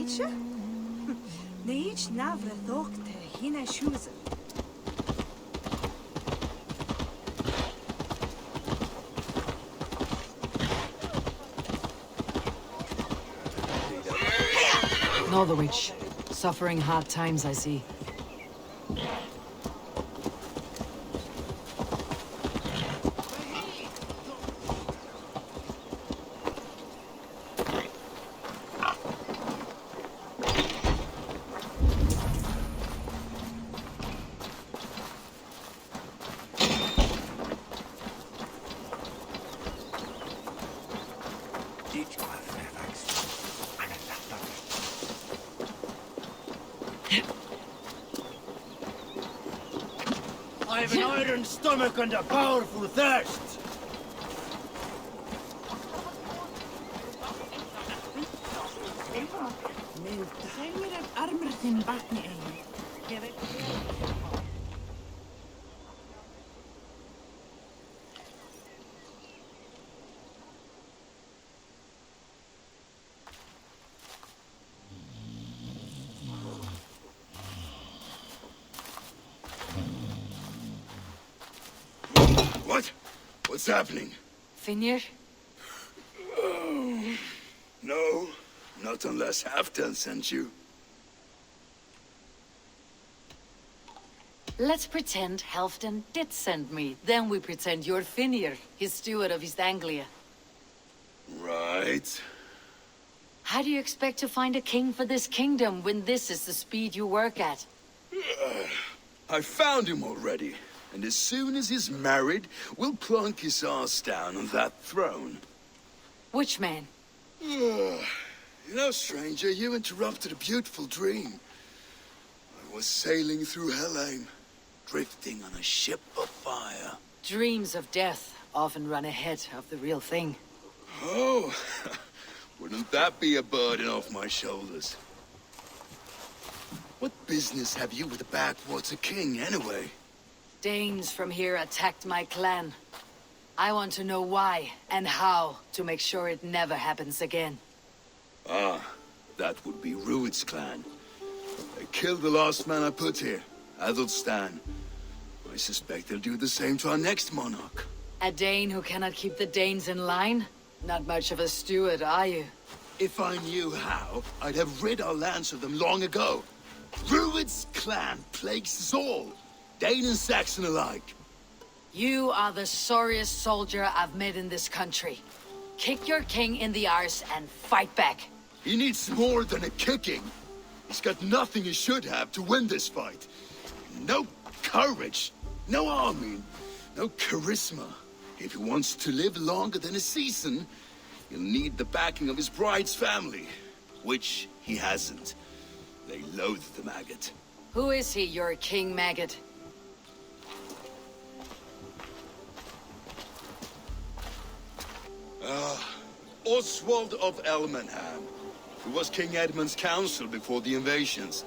Nietzsche? Nietzsche navre thokte hina shuzen. Northwich. Suffering hard times, I see. I have an iron stomach and a powerful thirst. What? What's happening? Finir? Oh, no, not unless Halfdan sent you. Let's pretend Halfdan did send me. Then we pretend you're Finir, his steward of East Anglia. Right. How do you expect to find a king for this kingdom when this is the speed you work at? I found him already. And as soon as he's married, we'll plunk his ass down on that throne. Which man? You know, stranger, you interrupted a beautiful dream. I was sailing through Helheim, drifting on a ship of fire. Dreams of death often run ahead of the real thing. Oh, wouldn't that be a burden off my shoulders? What business have you with the backwater king, anyway? Danes from here attacked my clan. I want to know why and how to make sure it never happens again. Ah, that would be Rued's clan. They killed the last man I put here, Athelstan. I suspect they'll do the same to our next monarch. A Dane who cannot keep the Danes in line? Not much of a steward, are you? If I knew how, I'd have rid our lands of them long ago. Rued's clan plagues us all. Dane and Saxon alike. You are the sorriest soldier I've met in this country. Kick your king in the arse and fight back. He needs more than a kicking. He's got nothing he should have to win this fight. No courage, no army, no charisma. If he wants to live longer than a season, he'll need the backing of his bride's family, which he hasn't. They loathe the maggot. Who is he, your king maggot? Oswald of Elmenham, who was King Edmund's counsel before the invasions.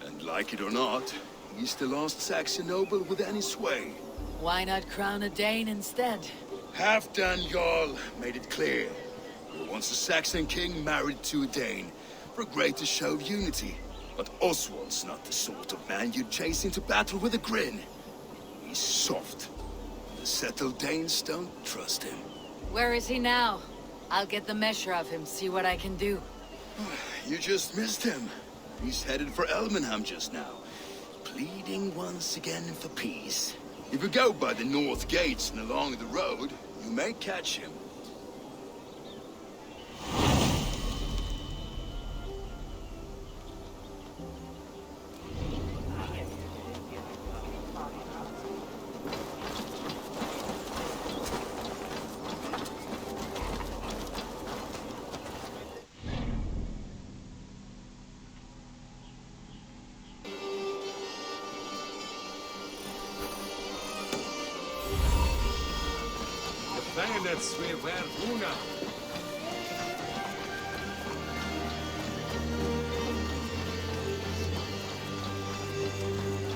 And like it or not, he's the last Saxon noble with any sway. Why not crown a Dane instead? Halfdan Jarl made it clear. He wants a Saxon king married to a Dane, for a greater show of unity. But Oswald's not the sort of man you'd chase into battle with a grin. He's soft. The settled Danes don't trust him. Where is he now? I'll get the measure of him, see what I can do. You just missed him. He's headed for Elmenham just now, pleading once again for peace. If you go by the north gates and along the road, you may catch him.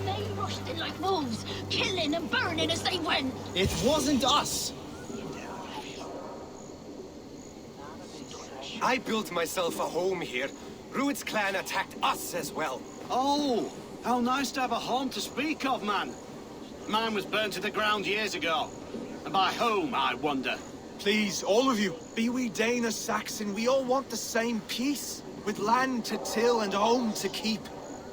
They rushed in like wolves, killing and burning as they went. It wasn't us. I built myself a home here, Rued's clan attacked us as well. Oh, how nice to have a home to speak of, man. Mine was burned to the ground years ago. And by whom, I wonder? Please, all of you, be we Dane or Saxon, we all want the same peace. With land to till and home to keep.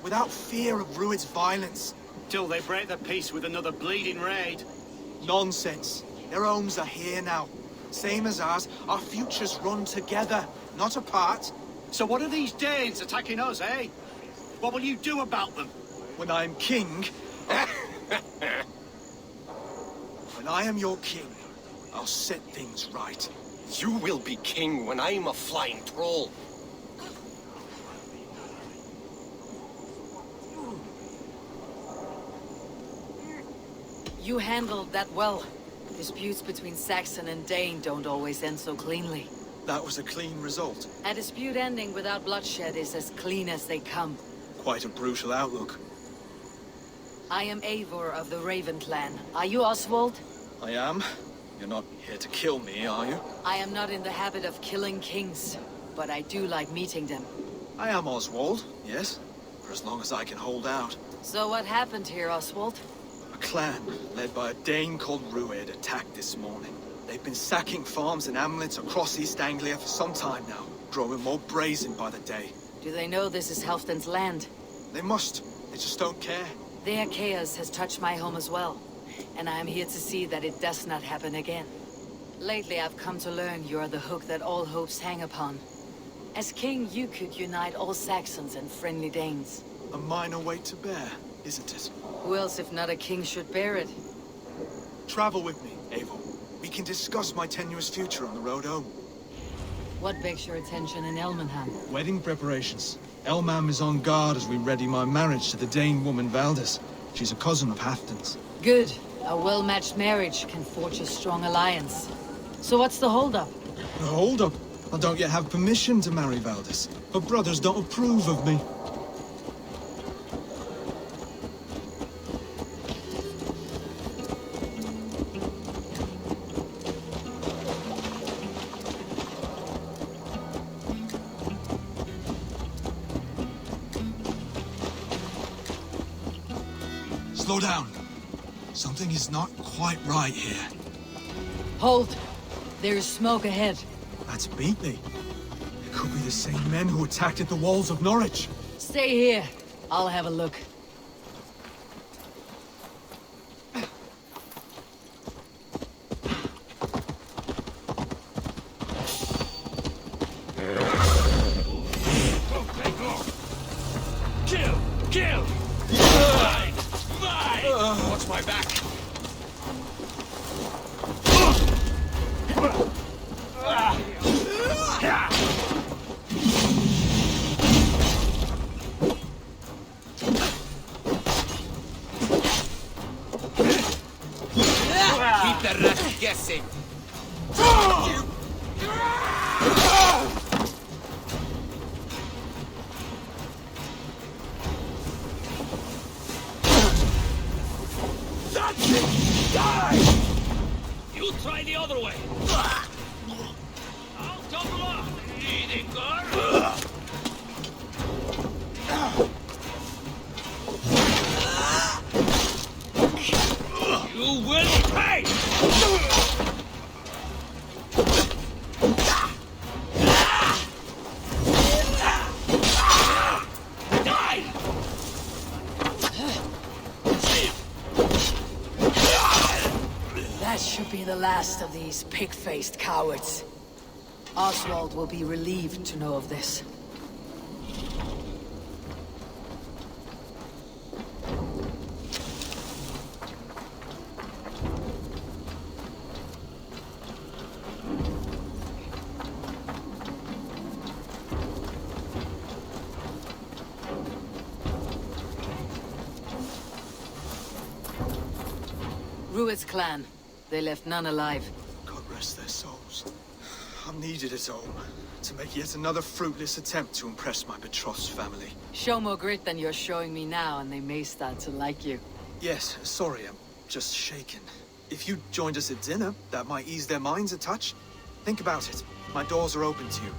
Without fear of Rued's violence. Till they break the peace with another bleeding raid. Nonsense. Their homes are here now. Same as ours, our futures run together, not apart. So what are these Danes attacking us, eh? What will you do about them? When I am king... when I am your king, I'll set things right. You will be king when I'm a flying troll. You handled that well. Disputes between Saxon and Dane don't always end so cleanly. That was a clean result. A dispute ending without bloodshed is as clean as they come. Quite a brutal outlook. I am Eivor of the Raven clan. Are you Oswald? I am. You're not here to kill me, are you? I am not in the habit of killing kings, but I do like meeting them. I am Oswald, yes. For as long as I can hold out. So what happened here, Oswald? A clan, led by a Dane called Rued, attacked this morning. They've been sacking farms and hamlets across East Anglia for some time now, growing more brazen by the day. Do they know this is Halfdan's land? They must. They just don't care. Their chaos has touched my home as well, and I am here to see that it does not happen again. Lately, I've come to learn you are the hook that all hopes hang upon. As king, you could unite all Saxons and friendly Danes. A minor weight to bear, isn't it? Who else, if not a king, should bear it? Travel with me, Eivor. We can discuss my tenuous future on the road home. What begs your attention in Elmenham? Wedding preparations. Elmam is on guard as we ready my marriage to the Dane woman Valdis. She's a cousin of Halfdan's. Good. A well-matched marriage can forge a strong alliance. So what's the holdup? Hold up. I don't yet have permission to marry Valdis. Her brothers don't approve of me. Slow down. Something is not quite right here. Hold! There is smoke ahead. That's Beatley. It could be the same men who attacked at the walls of Norwich. Stay here. I'll have a look. Kill! Kill! Mine! Mine! Watch my back. Keep the rest guessing. That's it! Die! You try the other way. I'll double up. Eating girl. You will pay! Die! That should be the last of these pig-faced cowards. Oswald will be relieved to know of this. Rued's clan. They left none alive. God rest their souls. I'm needed at home to make yet another fruitless attempt to impress my betrothed's family. Show more grit than you're showing me now, and they may start to like you. Yes, sorry, I'm just shaken. If you joined us at dinner, that might ease their minds a touch. Think about it. My doors are open to you.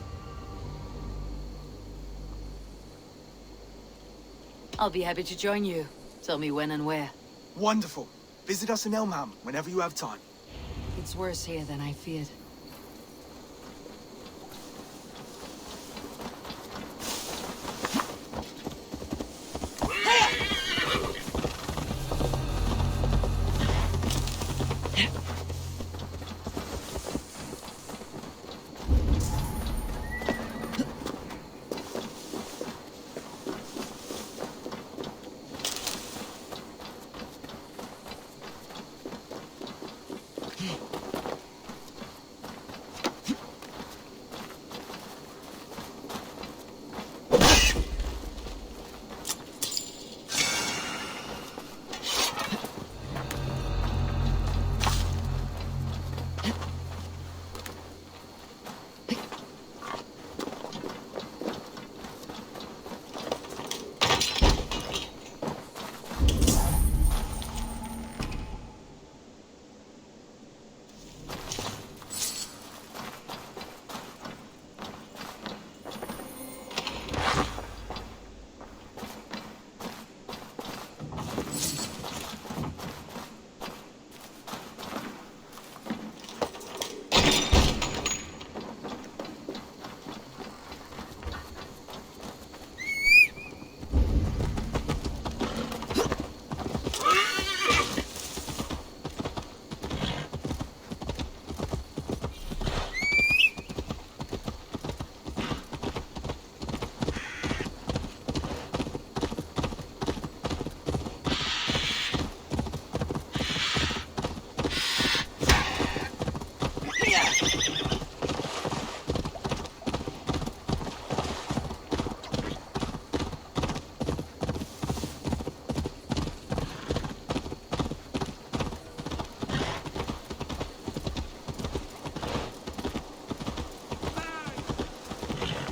I'll be happy to join you. Tell me when and where. Wonderful. Visit us in Elmham whenever you have time. It's worse here than I feared.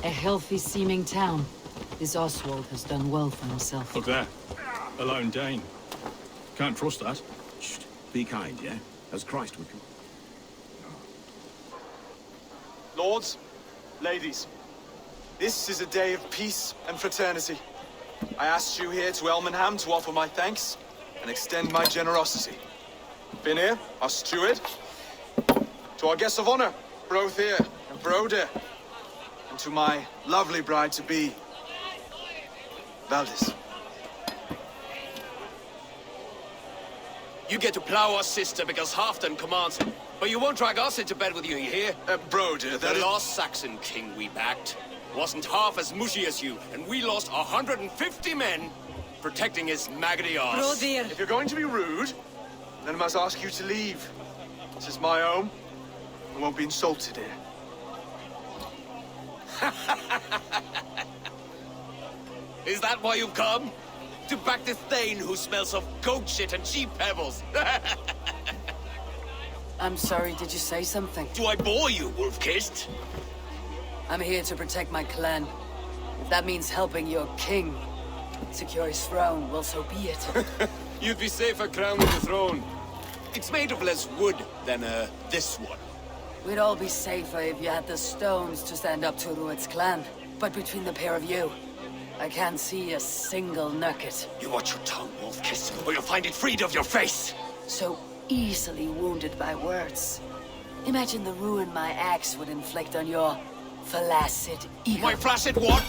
A healthy-seeming town. This Oswald has done well for himself. Look there. A lone Dane. Can't trust that. Shh. Be kind, yeah? As Christ would. Lords, ladies, this is a day of peace and fraternity. I asked you here to Elmenham to offer my thanks and extend my generosity. Finir, our steward, to our guests of honor, Brothir and Broder, and to my lovely bride-to-be, Valdis. You get to plow our sister because Halfdan commands it. But you won't drag us into bed with you, you hear? Broder, The last Saxon king we backed wasn't half as mushy as you, and we lost 150 men protecting his maggoty arse. If you're going to be rude, then I must ask you to leave. This is my home. I won't be insulted here. Is that why you've come? To back this Thane who smells of goat shit and cheap pebbles? I'm sorry, did you say something? Do I bore you, wolf-kissed? I'm here to protect my clan. If that means helping your king secure his throne, well, so be it. You'd be safer crowning the throne. It's made of less wood than, this one. We'd all be safer if you had the stones to stand up to Rued's clan. But between the pair of you, I can't see a single nugget. You watch your tongue, wolf-kissed, or you'll find it freed of your face. So easily wounded by words. Imagine the ruin my axe would inflict on your flaccid ego. My flaccid what?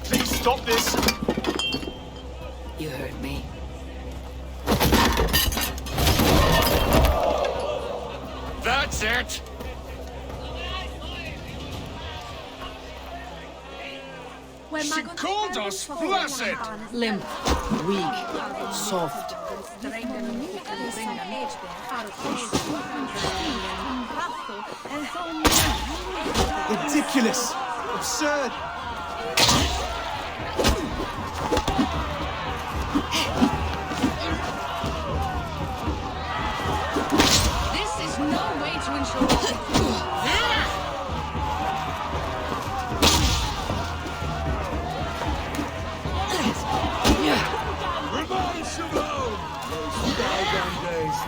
Please stop this! You heard me. That's it! She called us flaccid! Limp, weak, soft. Ridiculous! Absurd! This is no way to ensure. Revive Shimon! Those bygone days.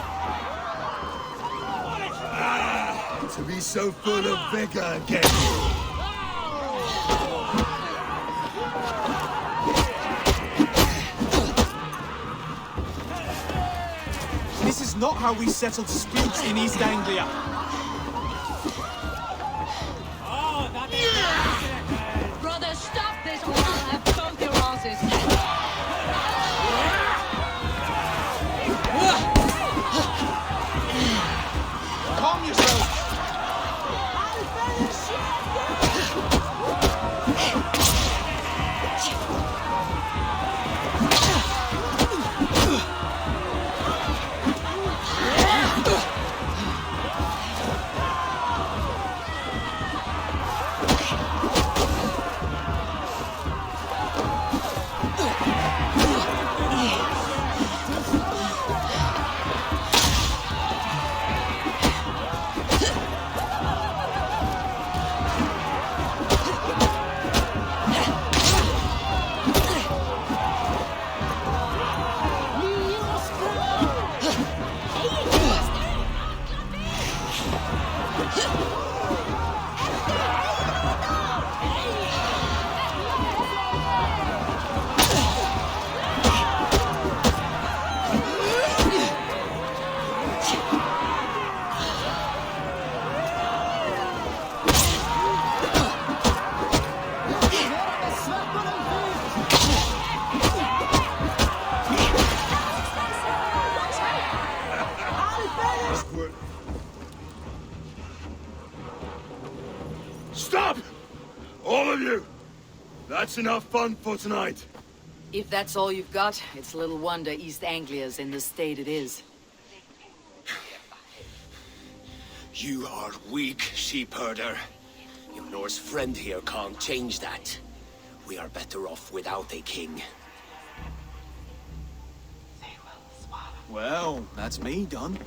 To be so full of vigor again. not how we settle disputes in East Anglia. Brother, stop this or I'll have both your asses. Calm yourself. Stop! All of you! That's enough fun for tonight. If that's all you've got, it's little wonder East Anglia's in the state it is. You are weak, sheep herder. Your Norse friend here can't change that. We are better off without a king. Well, that's me done.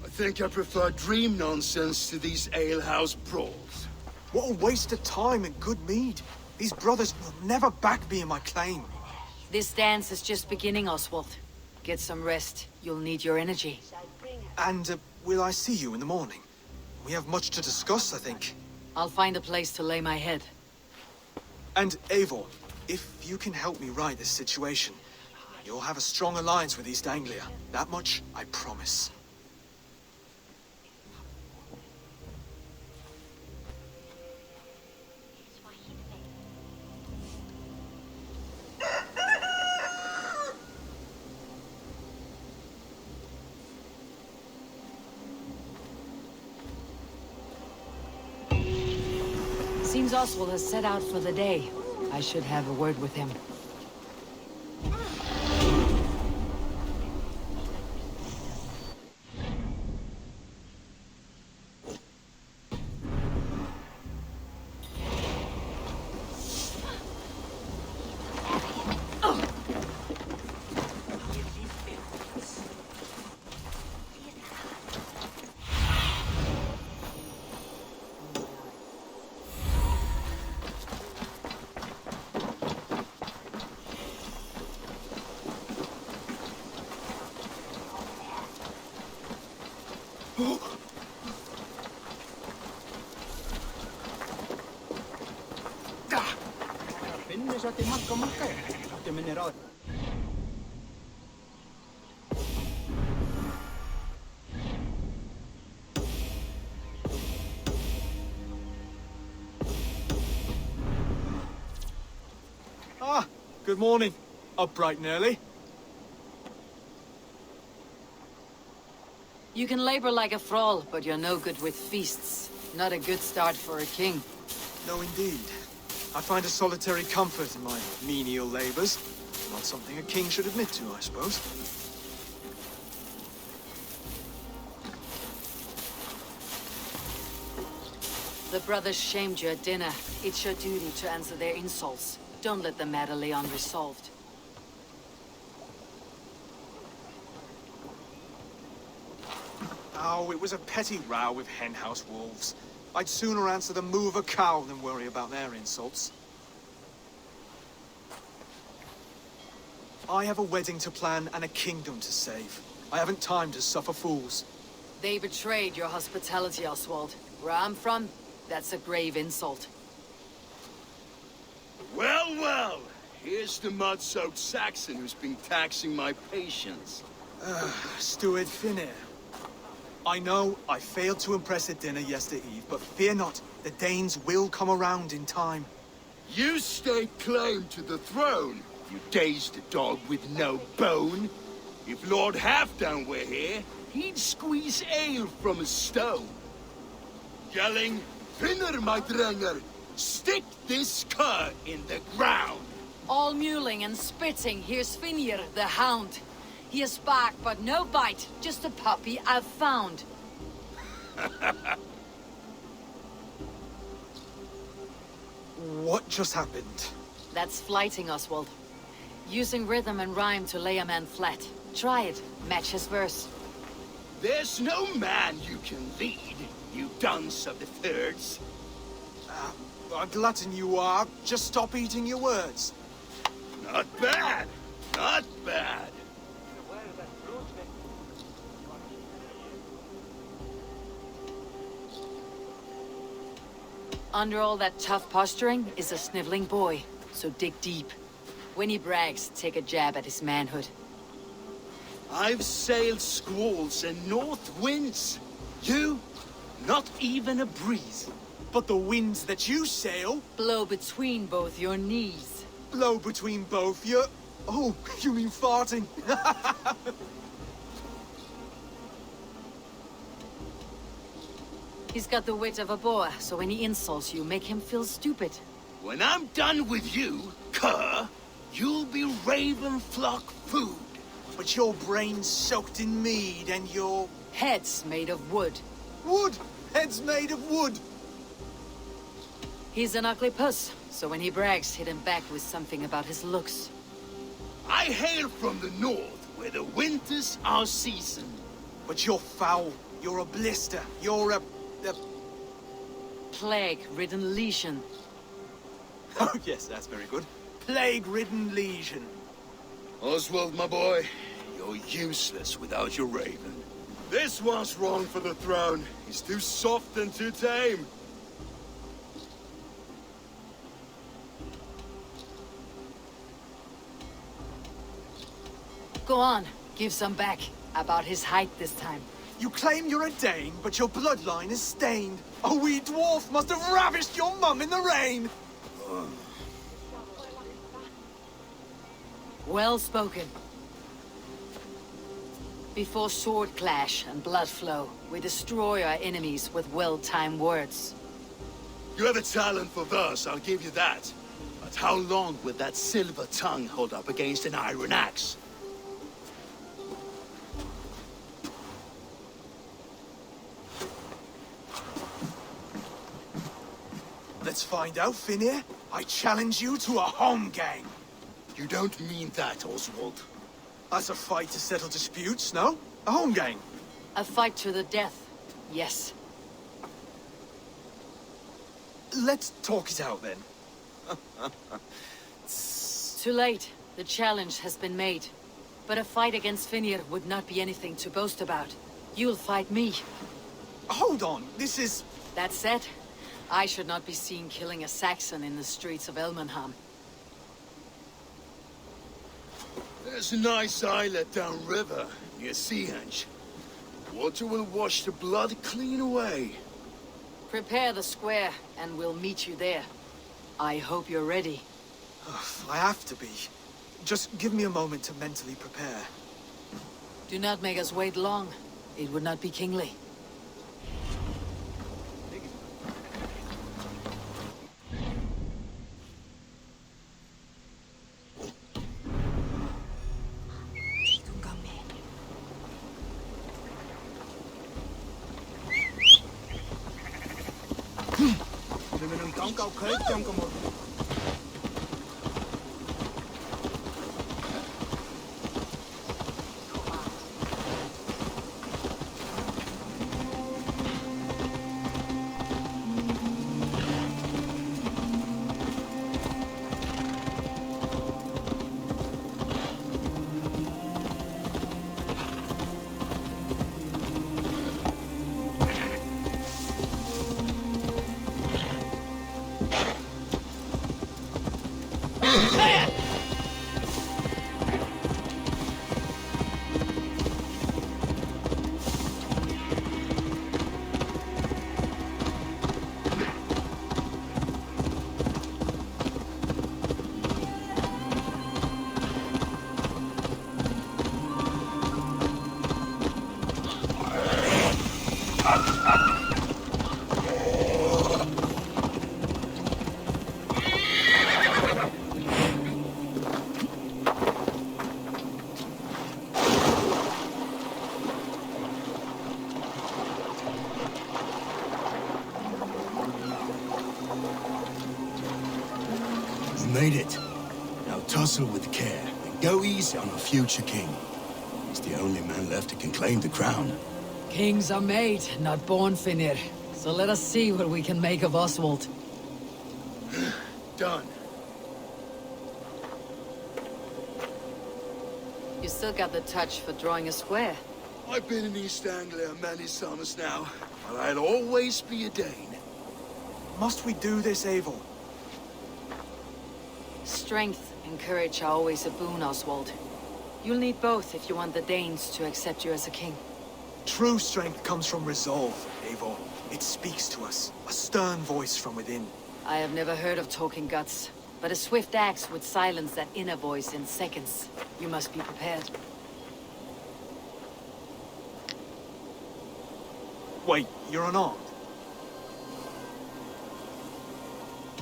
I think I prefer dream nonsense to these alehouse brawls. What a waste of time and good mead. These brothers will never back me in my claim. This dance is just beginning, Oswald. Get some rest. You'll need your energy. And will I see you in the morning? We have much to discuss, I think. I'll find a place to lay my head. And Eivor, if you can help me right this situation, you'll have a strong alliance with East Anglia. That much, I promise. Seems Oswald has set out for the day. I should have a word with him. Ah, good morning. Up bright and early. You can labor like a thrall, but you're no good with feasts. Not a good start for a king. No, indeed. I find a solitary comfort in my menial labors. Not something a king should admit to, I suppose. The brothers shamed you at dinner. It's your duty to answer their insults. Don't let the matter lay unresolved. Oh, it was a petty row with henhouse wolves. I'd sooner answer the moo of a cow than worry about their insults. I have a wedding to plan and a kingdom to save. I haven't time to suffer fools. They betrayed your hospitality, Oswald. Where I'm from, that's a grave insult. Well, well. Here's the mud-soaked Saxon who's been taxing my patience. Steward Finnair. I know I failed to impress at dinner yesterday eve, but fear not, the Danes will come around in time. You stake claim to the throne, you dazed dog with no bone. If Lord Halfdan were here, he'd squeeze ale from a stone. Yelling, Finner, my drenger, stick this cur in the ground. All mewling and spitting, here's Finir, the hound. He has bark, but no bite, just a puppy I've found. What just happened? That's flighting, Oswald. Using rhythm and rhyme to lay a man flat. Try it, match his verse. There's no man you can lead, you dunce of the thirds. A glutton you are. Just stop eating your words. Not bad, not bad. Under all that tough posturing is a sniveling boy, so dig deep. When he brags, take a jab at his manhood. I've sailed squalls and north winds. You, not even a breeze. But the winds that you sail Blow between both your knees. blow between both your... Oh, you mean farting? He's got the wit of a boar, so when he insults you, make him feel stupid. When I'm done with you, cur, you'll be raven flock food. But your brain's soaked in mead and your... Head's made of wood. Wood! Head's made of wood! He's an ugly puss, so when he brags, hit him back with something about his looks. I hail from the north, where the winters are seasoned. But you're foul. You're a blister. You're a... Plague-ridden lesion. Oh, yes, that's very good. Plague-ridden lesion. Oswald, my boy, you're useless without your raven. This one's wrong for the throne. He's too soft and too tame. Go on, give some back. About his height this time. You claim you're a Dane, but your bloodline is stained. A wee dwarf must have ravished your mum in the rain. Well spoken. Before sword clash and blood flow, we destroy our enemies with well-timed words. You have a talent for verse, I'll give you that. But how long will that silver tongue hold up against an iron axe? Let's find out, Finir. I challenge you to a home gang. You don't mean that, Oswald. That's a fight to settle disputes, no? A home gang. A fight to the death, yes. Let's talk it out, then. Too late. The challenge has been made. But a fight against Finir would not be anything to boast about. You'll fight me. Hold on, this is... That said, I should not be seen killing a Saxon in the streets of Elmenham. There's a nice islet downriver, near Seahenge. Water will wash the blood clean away. Prepare the square, and we'll meet you there. I hope you're ready. I have to be. Just give me a moment to mentally prepare. Do not make us wait long. It would not be kingly. it. Now tussle with care, and go easy on our future king. He's the only man left who can claim the crown. Kings are made, not born, Finir. So let us see what we can make of Oswald. Done. You still got the touch for drawing a square. I've been in East Anglia many summers now, but I'll always be a Dane. Must we do this, Eivor? Strength and courage are always a boon, Oswald. You'll need both if you want the Danes to accept you as a king. True strength comes from resolve, Eivor. It speaks to us, a stern voice from within. I have never heard of talking guts, but a swift axe would silence that inner voice in seconds. You must be prepared. Wait, you're unarmed?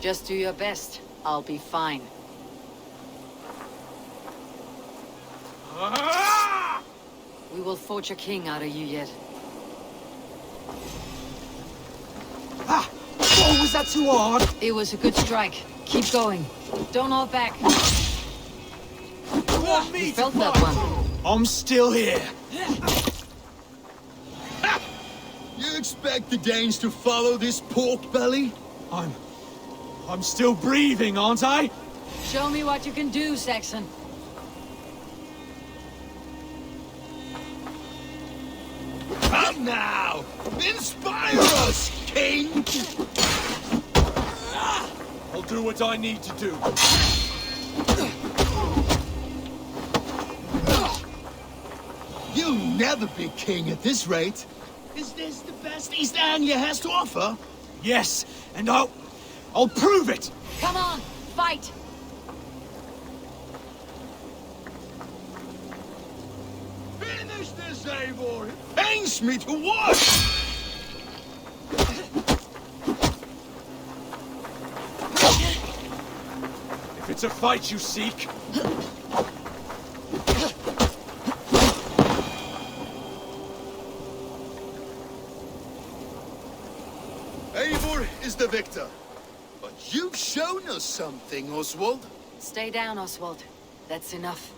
Just do your best. I'll be fine. We will forge a king out of you yet. Ah! Oh, was that too hard? It was a good strike. Keep going. Don't hold back. You want me You to felt that fight? one. I'm still here. You expect the Danes to follow this pork belly? I'm still breathing, aren't I? Show me what you can do, Saxon. Come now! Inspire us, king! I'll do what I need to do. You'll never be king at this rate. Is this the best East Anglia has to offer? Yes, and I'll prove it! Come on, fight! Finish this, Eivor! It pains me to watch! If it's a fight you seek, Eivor is the victor. But you've shown us something, Oswald. Stay down, Oswald. That's enough.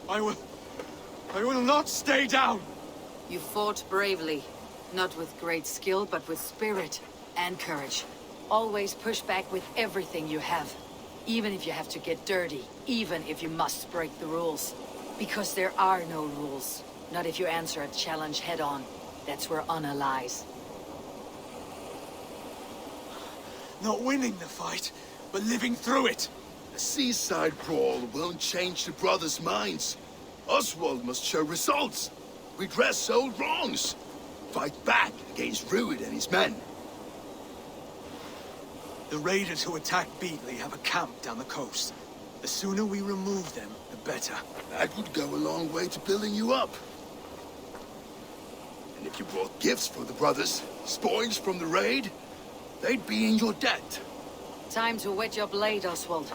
I will not stay down! You fought bravely. Not with great skill, but with spirit and courage. Always push back with everything you have. Even if you have to get dirty. Even if you must break the rules. Because there are no rules. Not if you answer a challenge head-on. That's where honor lies. Not winning the fight, but living through it. A seaside brawl won't change the brothers' minds. Oswald must show results. Redress old wrongs. Fight back against Rued and his men. The raiders who attacked Beatley have a camp down the coast. The sooner we remove them, the better. That would go a long way to building you up. And if you brought gifts for the brothers, spoils from the raid, they'd be in your debt. Time to wet your blade, Oswald.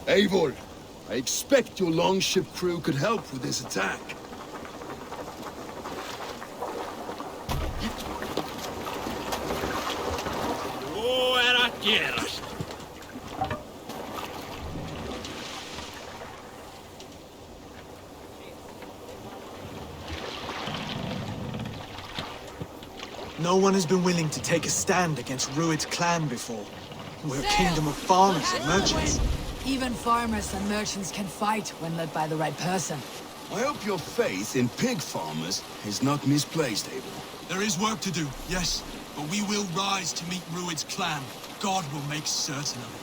Eivor, I expect your longship crew could help with this attack. No one has been willing to take a stand against Rued's clan before. We're a kingdom of farmers and merchants. Even farmers and merchants can fight when led by the right person. I hope your faith in pig farmers is not misplaced, Eivor. There is work to do, yes, but we will rise to meet Rued's clan. God will make certain of it.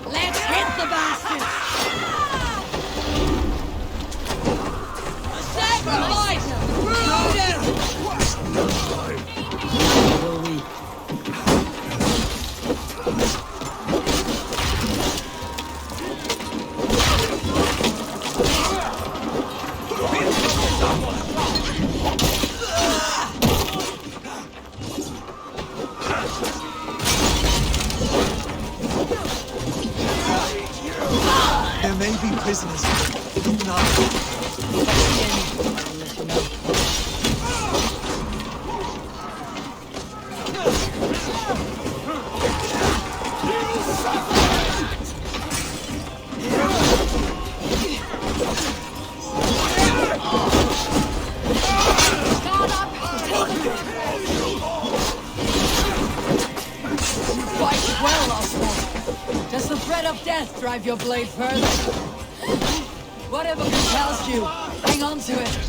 Let's hit the bastards! Sacrifice! Will we? There may be prisoners. Look now. If I see any, I'll let you know. Quite well, Oswald. Does the threat of death drive your blade further? Whatever compels you, hang on to it.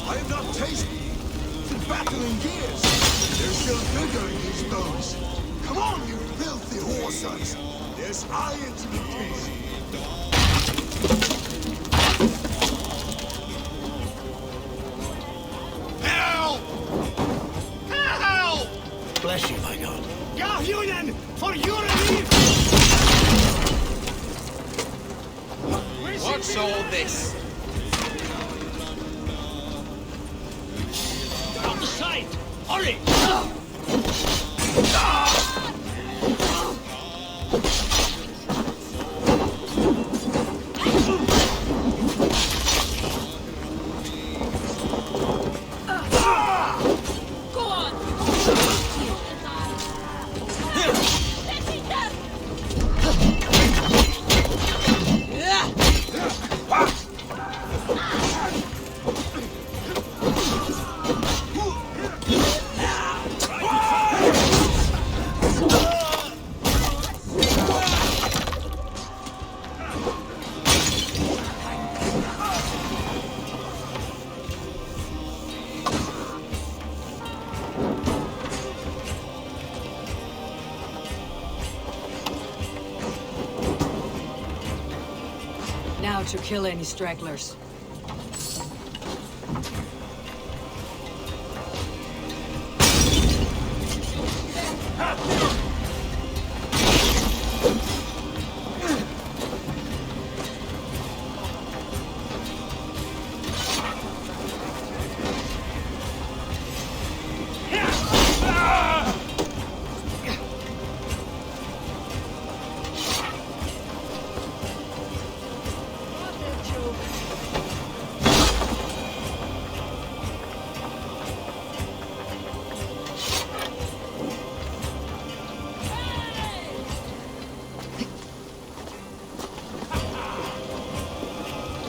I have not tasted the battle in gears. There's still vigor in these bones. Come on, you filthy whoresons. There's iron to be tasted. Help! Help! Bless you, my God. Gahunen, for your relief! What's all this? On the side! Hurry! Go on! Let me down! Now to kill any stragglers.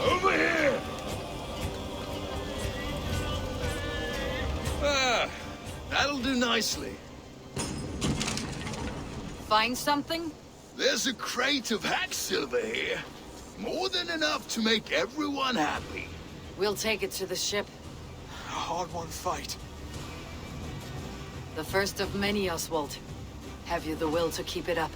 Over here! That'll do nicely. Find something? There's a crate of hack silver here. More than enough to make everyone happy. We'll take it to the ship. A hard-won fight. The first of many, Oswald. Have you the will to keep it up?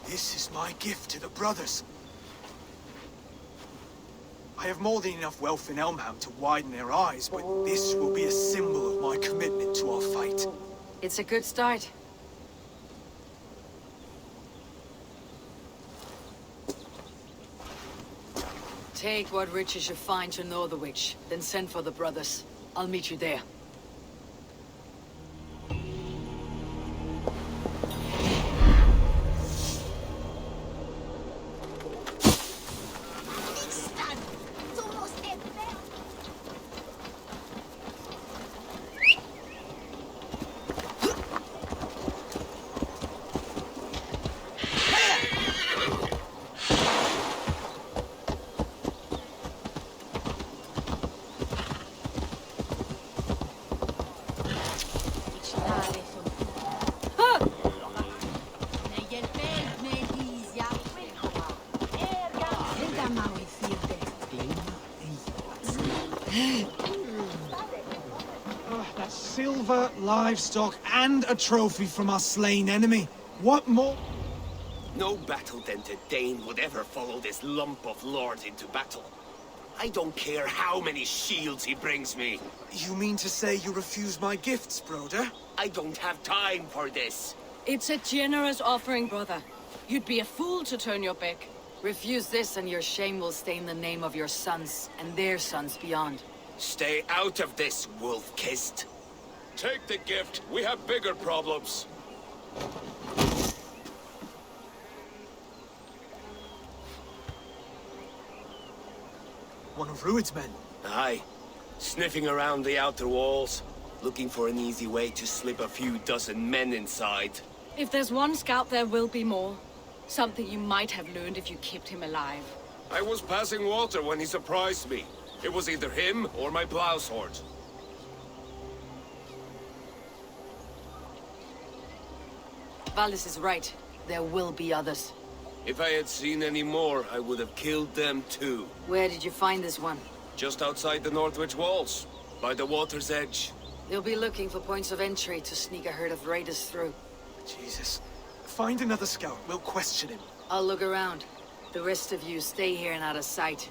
This is my gift to the brothers. I have more than enough wealth in Elmham to widen their eyes, but this will be a symbol of my commitment to our fight. It's a good start. Take what riches you find to Northwich, then send for the brothers. I'll meet you there. That's silver, livestock, and a trophy from our slain enemy. What more? No battle-dented Dane would ever follow this lump of lord into battle. I don't care how many shields he brings me. You mean to say you refuse my gifts, broder? I don't have time for this. It's a generous offering, brother. You'd be a fool to turn your back. Refuse this and your shame will stain the name of your sons and their sons beyond. Stay out of this, wolf-kissed. Take the gift. We have bigger problems. One of Rued's men. Aye. Sniffing around the outer walls. Looking for an easy way to slip a few dozen men inside. If there's one scout, there will be more. Something you might have learned if you kept him alive. I was passing water when he surprised me. It was either him or my plow sword. Valis is right. There will be others. If I had seen any more, I would have killed them too. Where did you find this one? Just outside the Northwich walls, by the water's edge. They'll be looking for points of entry to sneak a herd of raiders through. Jesus. Find another scout. We'll question him. I'll look around. The rest of you stay here and out of sight.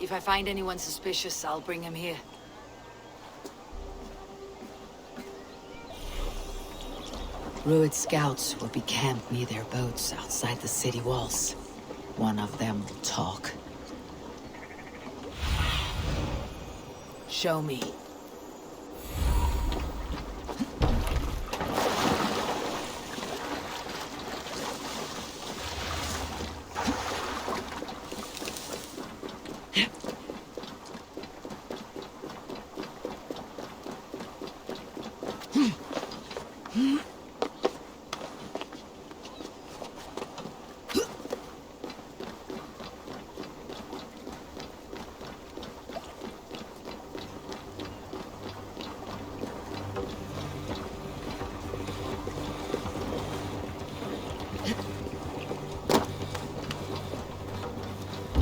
If I find anyone suspicious, I'll bring him here. Rued scouts will be camped near their boats outside the city walls. One of them will talk. Show me.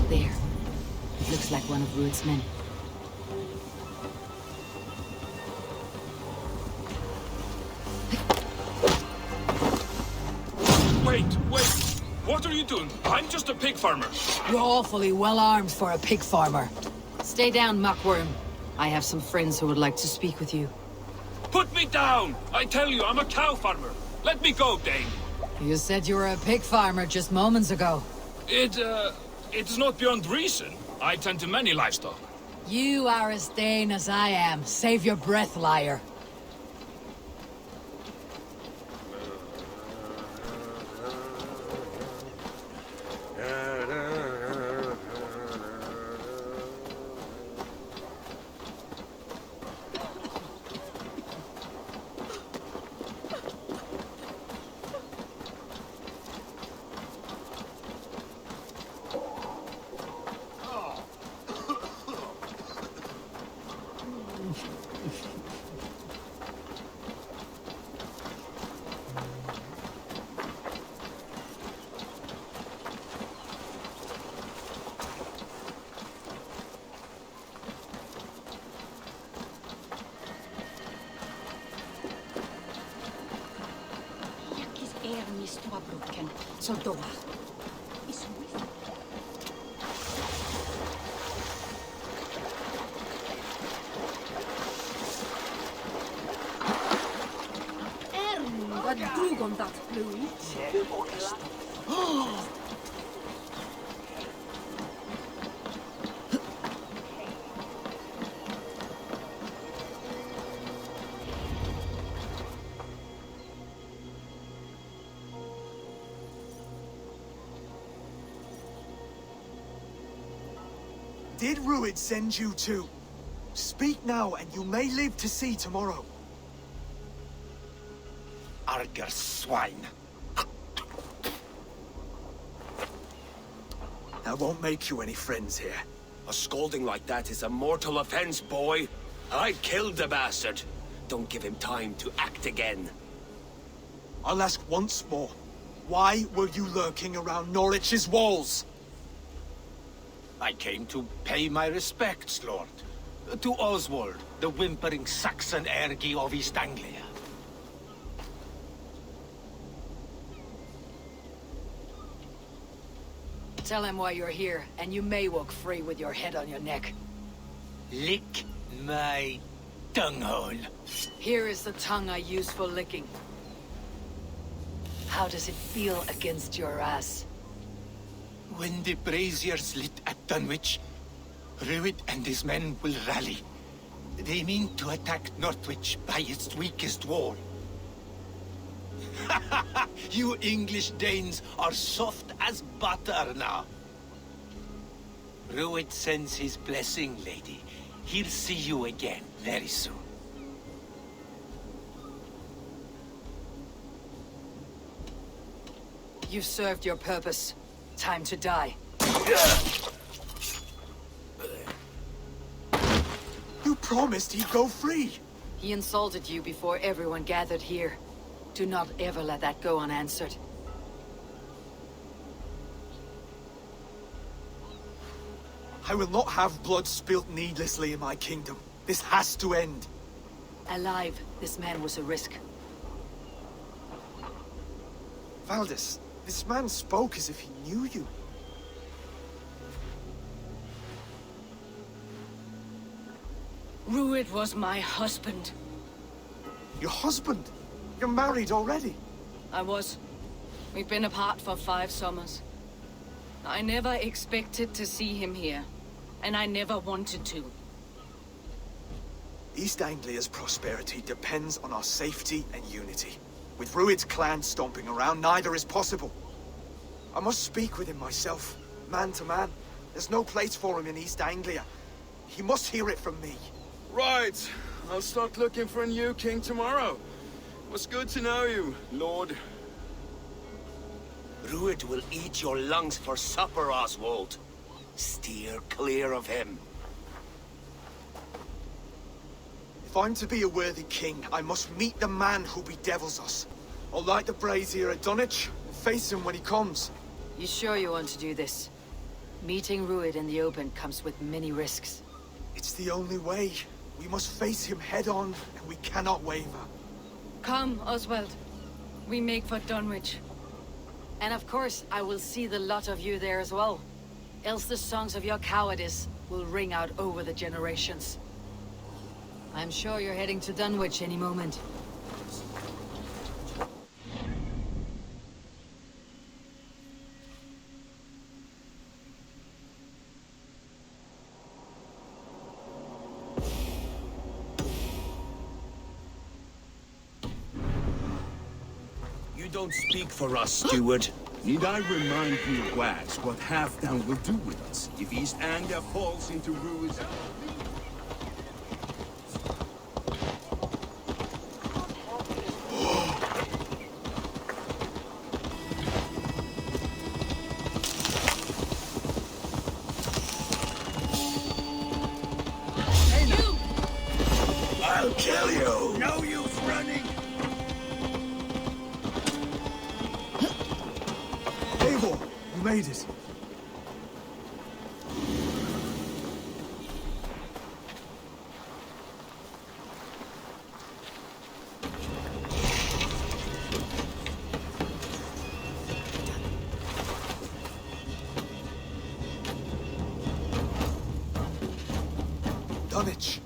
There. Looks like one of Rued's men. Wait! What are you doing? I'm just a pig farmer. You're awfully well armed for a pig farmer. Stay down, muckworm. I have some friends who would like to speak with you. Put me down! I tell you, I'm a cow farmer. Let me go, Dane. You said you were a pig farmer just moments ago. It is not beyond reason. I tend to many livestock. You are as Dane as I am. Save your breath, liar. Så då. Vad drog om det blod? Did Rued send you too? Speak now, and you may live to see tomorrow. Arger swine. That won't make you any friends here. A scolding like that is a mortal offense, boy. I killed the bastard. Don't give him time to act again. I'll ask once more. Why were you lurking around Norwich's walls? I came to pay my respects, Lord. To Oswald, the whimpering Saxon ergi of East Anglia. Tell him why you're here, and you may walk free with your head on your neck. Lick my tonguehole. Here is the tongue I use for licking. How does it feel against your ass? When the braziers lit at Dunwich, Rued and his men will rally. They mean to attack Northwich by its weakest wall. You English Danes are soft as butter now. Rued sends his blessing, lady. He'll see you again very soon. You've served your purpose. Time to die. You promised he'd go free. He insulted you before everyone gathered here. Do not ever let that go unanswered. I will not have blood spilt needlessly in my kingdom. This has to end. Alive, this man was a risk. Valdis, this man spoke as if he knew you. Rued was my husband. Your husband? You're married already. I was. We've been apart for 5 summers. I never expected to see him here, and I never wanted to. East Anglia's prosperity depends on our safety and unity. With Rued's clan stomping around, neither is possible. I must speak with him myself, man to man. There's no place for him in East Anglia. He must hear it from me. Right. I'll start looking for a new king tomorrow. It was good to know you, Lord. Rued will eat your lungs for supper, Oswald. Steer clear of him. If I'm to be a worthy king, I must meet the man who bedevils us. I'll light the brazier at Dunwich and face him when he comes. You sure you want to do this? Meeting Rued in the open comes with many risks. It's the only way. We must face him head-on, and we cannot waver. Come, Oswald. We make for Dunwich. And of course, I will see the lot of you there as well. Else the songs of your cowardice will ring out over the generations. I'm sure you're heading to Dunwich any moment. You don't speak for us, steward. Need I remind you, Wags, what Halfdown will do with us if East Anglia falls into Rued's... I'll kill you! No use running! Eivor, you made it. Dunwich.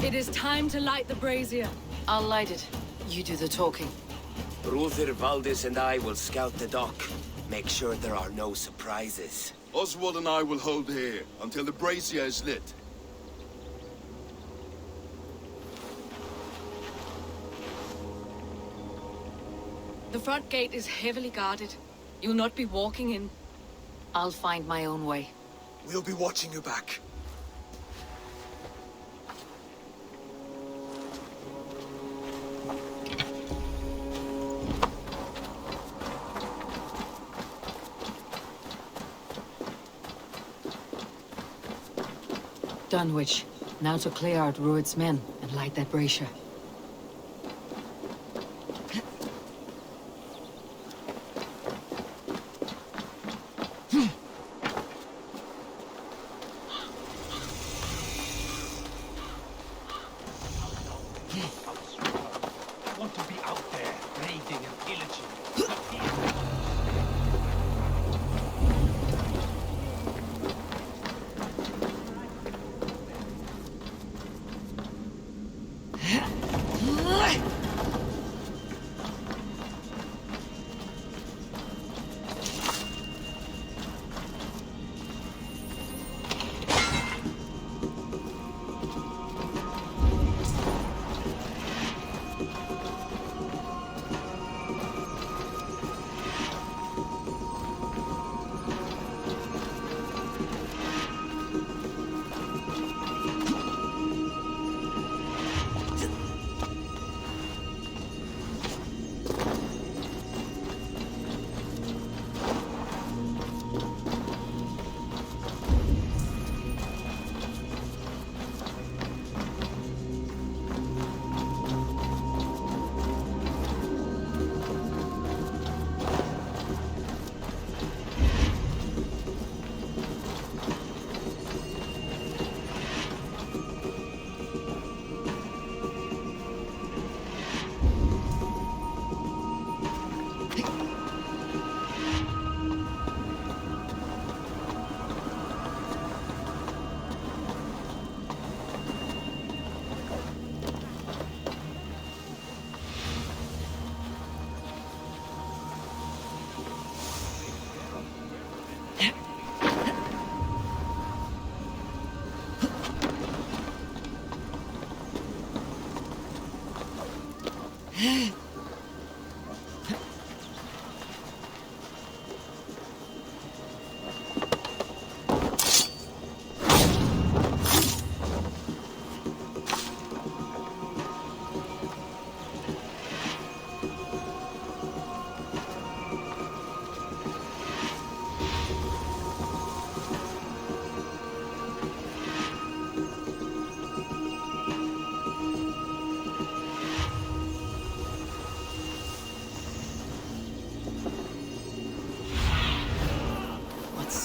It is time to light the brazier. I'll light it. You do the talking. Ruther, Valdis, and I will scout the dock. Make sure there are no surprises. Oswald and I will hold here until the brazier is lit. The front gate is heavily guarded. You'll not be walking in. I'll find my own way. We'll be watching you back. Dunwich. Now to clear out Rued's men and light that brazier.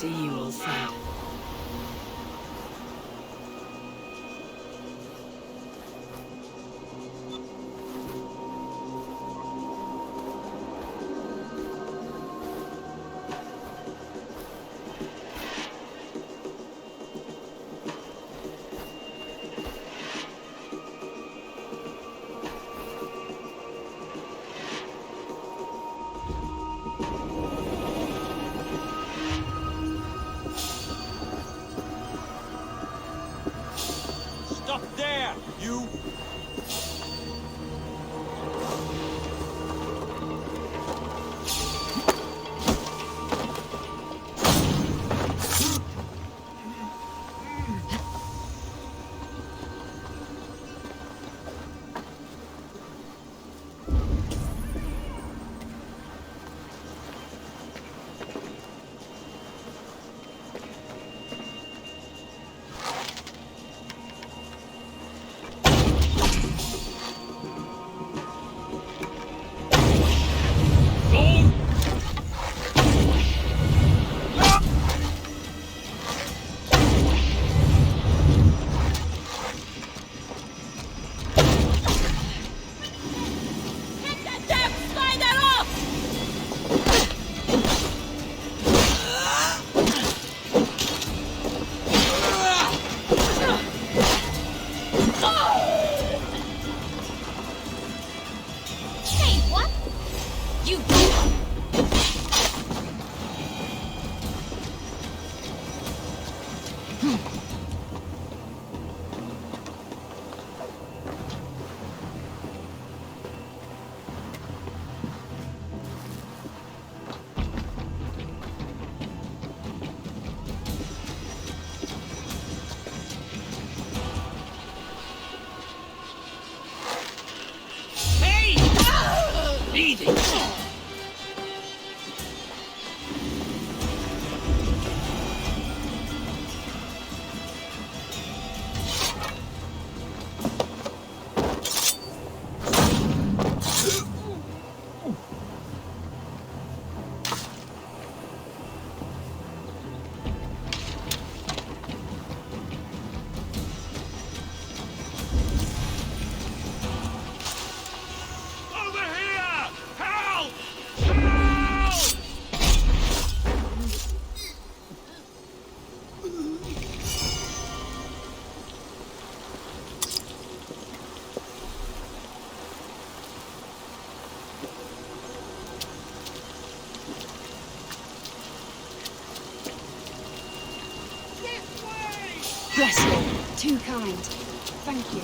see you, old friend. Stop there, you! Bless you. Too kind. Thank you.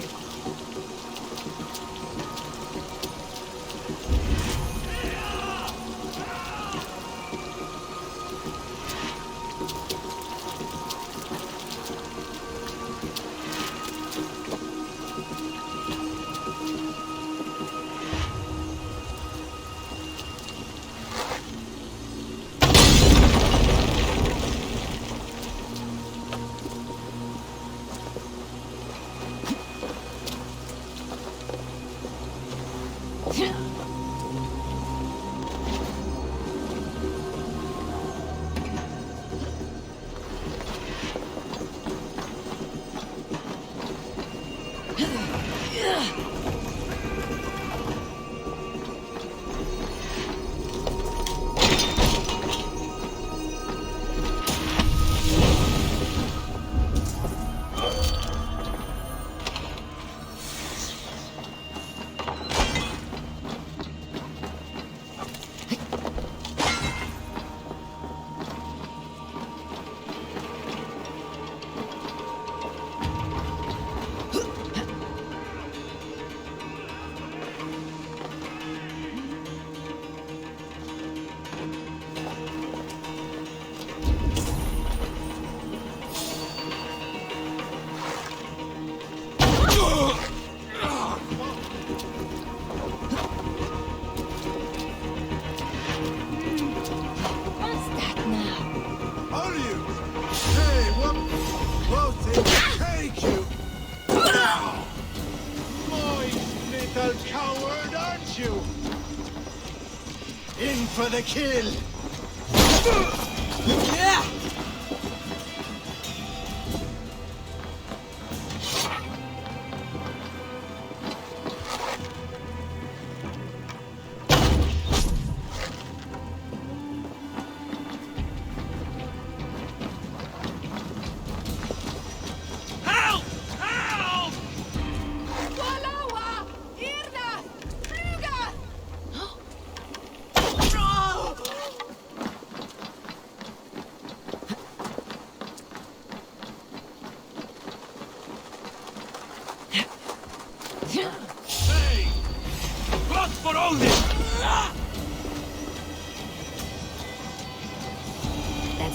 For the kill!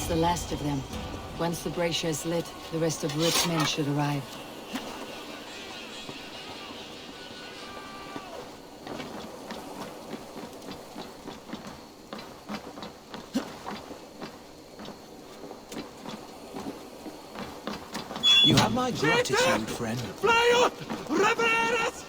the last of them. Once the brazier is lit, the rest of Root's men should arrive. You have my gratitude, friend. Fly up! Revereras!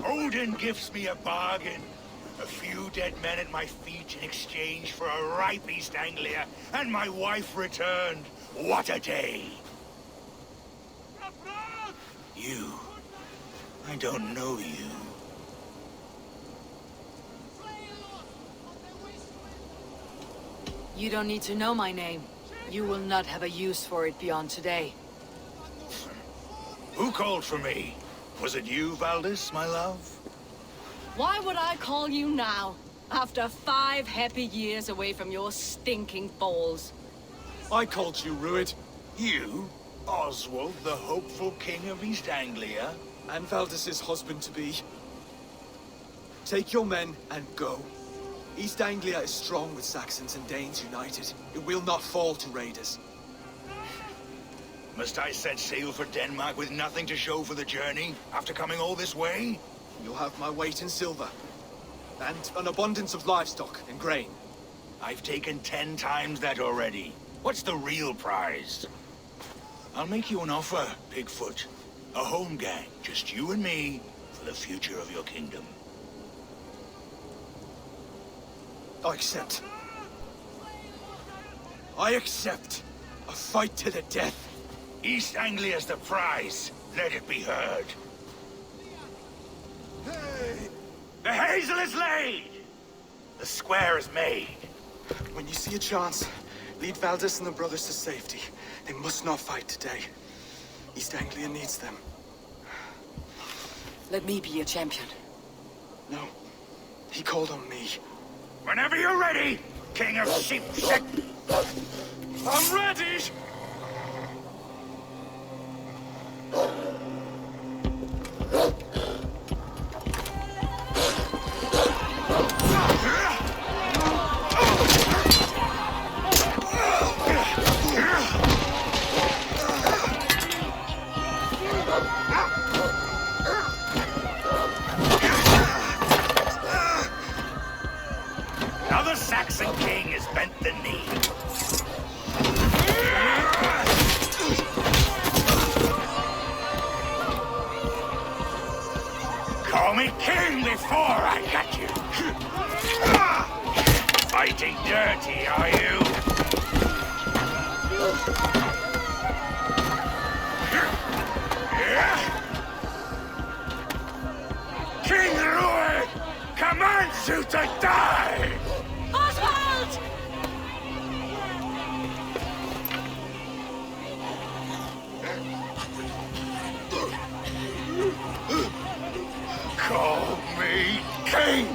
Odin gives me a bargain. A few dead men at my feet in exchange for a ripe East Anglia, and my wife returned. What a day! You. I don't know you. You don't need to know my name. You will not have a use for it beyond today. Who called for me? Was it you, Valdis, my love? Why would I call you now, after 5 happy years away from your stinking balls? I called you, Ruid. You? Oswald, the hopeful king of East Anglia? And Valdis's husband-to-be. Take your men and go. East Anglia is strong with Saxons and Danes united. It will not fall to raiders. Must I set sail for Denmark with nothing to show for the journey, after coming all this way? You'll have my weight in silver. And an abundance of livestock and grain. I've taken 10 times that already. What's the real prize? I'll make you an offer, Bigfoot. A home gang, just you and me, for the future of your kingdom. I accept. I accept. A fight to the death. East Anglia's the prize. Let it be heard. The hazel is laid! The square is made. When you see a chance, lead Valdis and the brothers to safety. They must not fight today. East Anglia needs them. Let me be your champion. No. He called on me. Whenever you're ready, King of Sheep. I'm ready! Now the Saxon king has bent the knee. Call me king before I got you. Fighting dirty, are you? King Ruid commands you to die! Oswald! Call me king!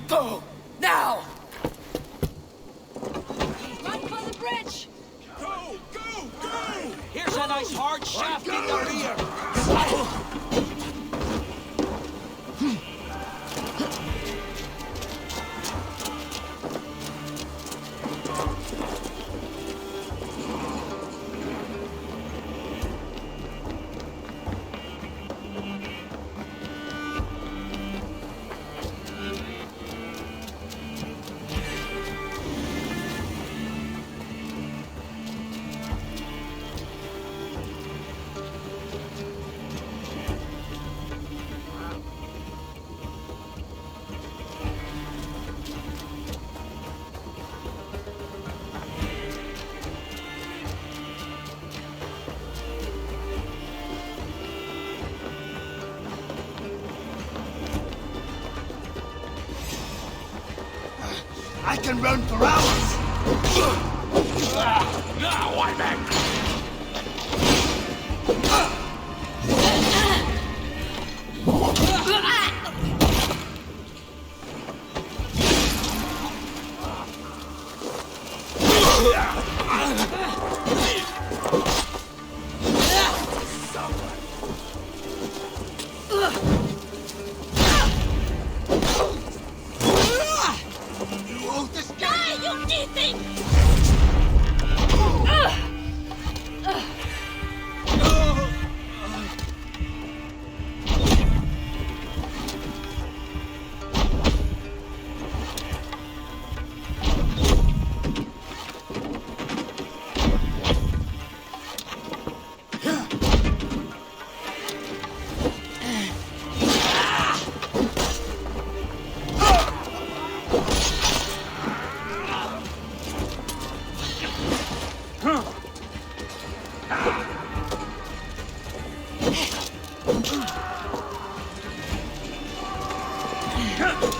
Go! Now! Run for the bridge! Go! Go! Go! Here's a nice hard shaft in the rear! I can run for hours! Now I'm angry!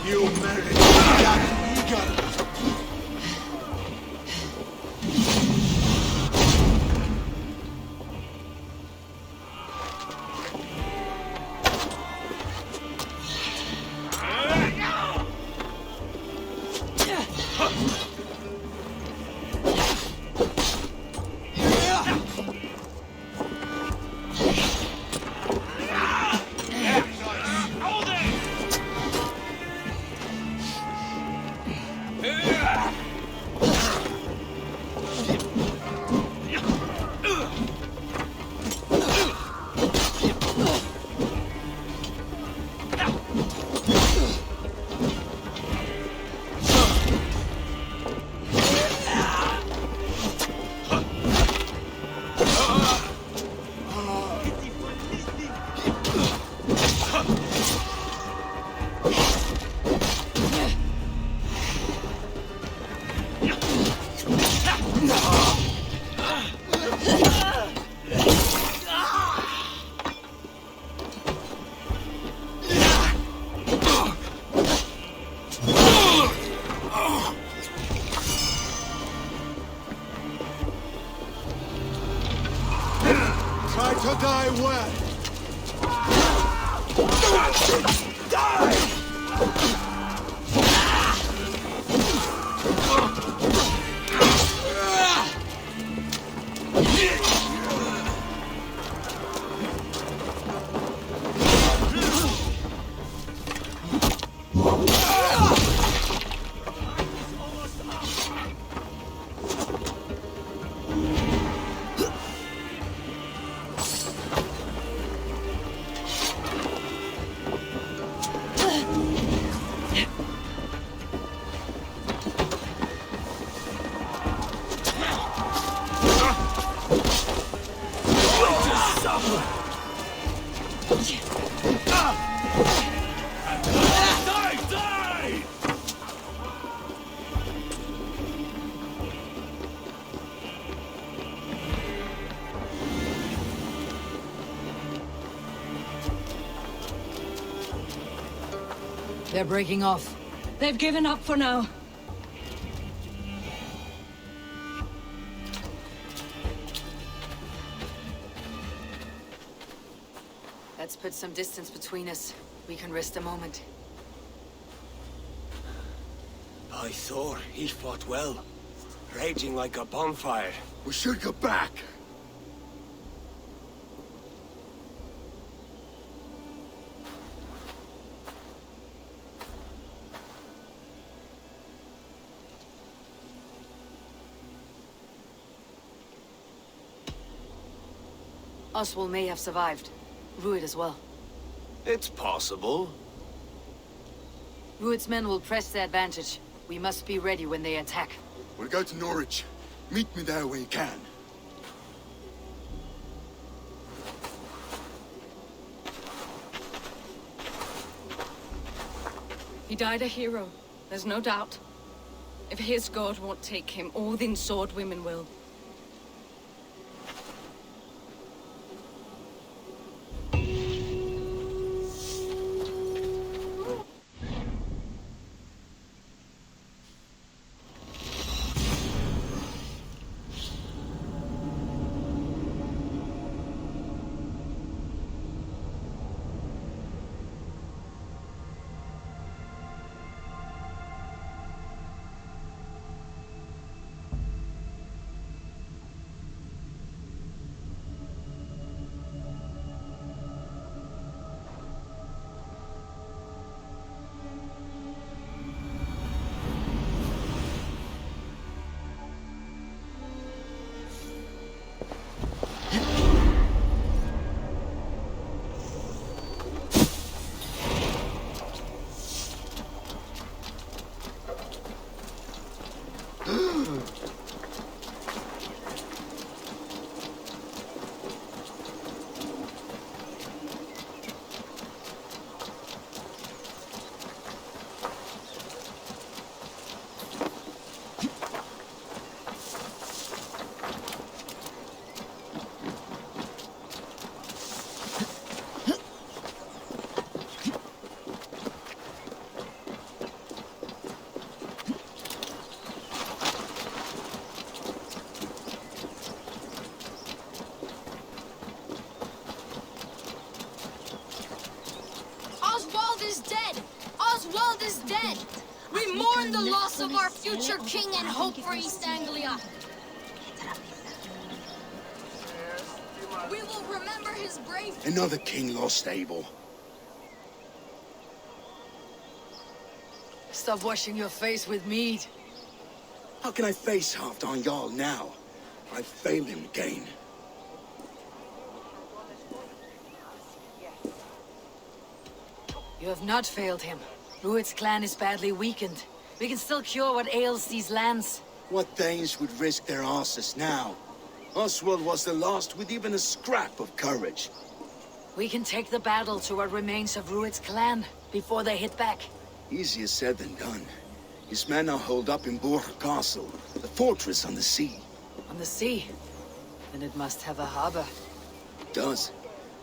You married that eagle! Try to die well. They're breaking off. They've given up for now. Let's put some distance between us. We can rest a moment. By Thor, he fought well. Raging like a bonfire. We should go back. Oswald may have survived. Rued as well. It's possible. Rued's men will press the advantage. We must be ready when they attack. We'll go to Norwich. Meet me there when you can. He died a hero, there's no doubt. If his god won't take him, all the sword women will. We mourn the loss of our future king and hope for East Anglia. We will remember his brave... Another king lost, Abel. Stop washing your face with mead. How can I face Halfdan Jarl now? I failed him again. You have not failed him. Rued's clan is badly weakened. We can still cure what ails these lands. What Danes would risk their asses now? Oswald was the last with even a scrap of courage. We can take the battle to what remains of Rued's clan before they hit back. Easier said than done. His men are holed up in Borg Castle, the fortress on the sea. On the sea? Then it must have a harbor. It does.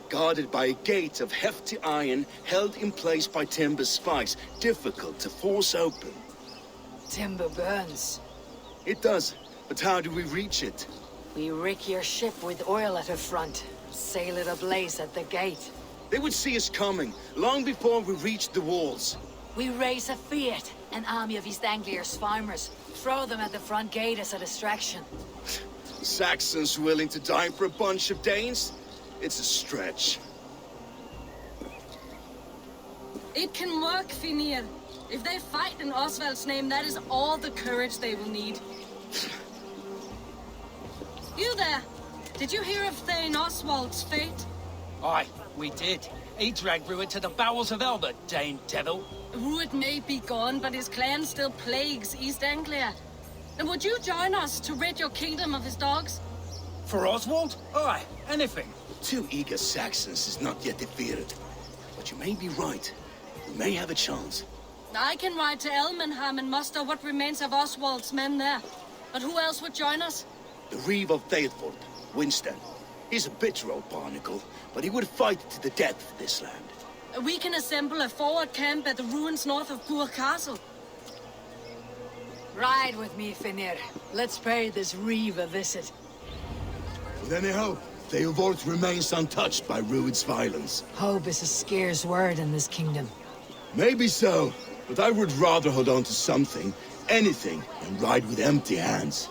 Guarded by a gate of hefty iron, held in place by timber spikes, difficult to force open. Timber burns. It does, but how do we reach it? We rig your ship with oil at her front, sail it ablaze at the gate. They would see us coming, long before we reached the walls. We raise a fiat, an army of East Anglia's farmers, throw them at the front gate as a distraction. Saxons willing to die for a bunch of Danes? It's a stretch. It can work, Finir. If they fight in Oswald's name, that is all the courage they will need. You there! Did you hear of Thane Oswald's fate? Aye, we did. He dragged Rued to the bowels of Elbert, Dane devil. Rued may be gone, but his clan still plagues East Anglia. And would you join us to rid your kingdom of his dogs? For Oswald? Aye, anything. 2 eager Saxons is not yet defeated. But you may be right. We may have a chance. I can ride to Elmenham and muster what remains of Oswald's men there. But who else would join us? The Reeve of Thetford, Winston. He's a bitter old barnacle, but he would fight to the death for this land. We can assemble a forward camp at the ruins north of Burg Castle. Ride with me, Finir. Let's pay this Reeve a visit. With any hope, Theodort remains untouched by Rued's violence. Hope is a scarce word in this kingdom. Maybe so, but I would rather hold on to something, anything, than ride with empty hands.